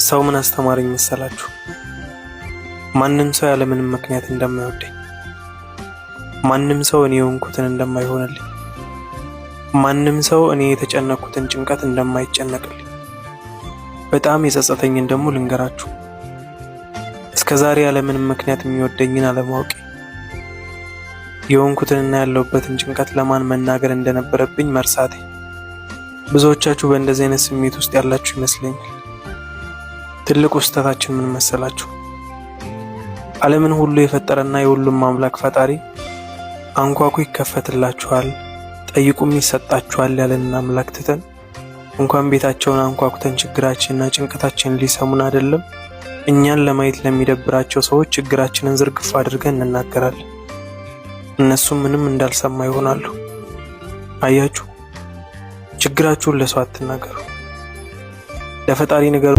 ሰው ምን አስተማረኝ መሰላችሁ? ማንም ሰው ያለ ምንም ምክንያት እንደማይወደኝ፣ ማንም ሰው እኔ የሆንኩትን እንደማይሆንልኝ፣ ማንም ሰው እኔ የተጨነቅኩትን ጭንቀት እንደማይጨነቅልኝ። በጣም የጸጸተኝን ደግሞ ልንገራችሁ። እስከዛሬ ያለ ምንም ምክንያት የሚወደኝን አለማወቄ፣ የሆንኩትንና ያለሁበትን ጭንቀት ለማን መናገር እንደነበረብኝ መርሳቴ። ብዙዎቻችሁ በእንደዚህ አይነት ስሜት ውስጥ ያላችሁ ይመስለኛል። ትልቁ ስህተታችን ምን መሰላችሁ? ዓለምን ሁሉ የፈጠረና የሁሉም አምላክ ፈጣሪ አንኳኩ ይከፈትላችኋል፣ ጠይቁም ይሰጣችኋል ያለንን አምላክ ትተን እንኳን ቤታቸውን አንኳኩተን ችግራችንና ጭንቀታችንን ሊሰሙን አይደለም እኛን ለማየት ለሚደብራቸው ሰዎች ችግራችንን ዝርግፍ አድርገን እንናገራለን። እነሱም ምንም እንዳልሰማ ይሆናሉ። አያችሁ፣ ችግራችሁን ለሰው አትናገሩ፣ ለፈጣሪ ንገሩ።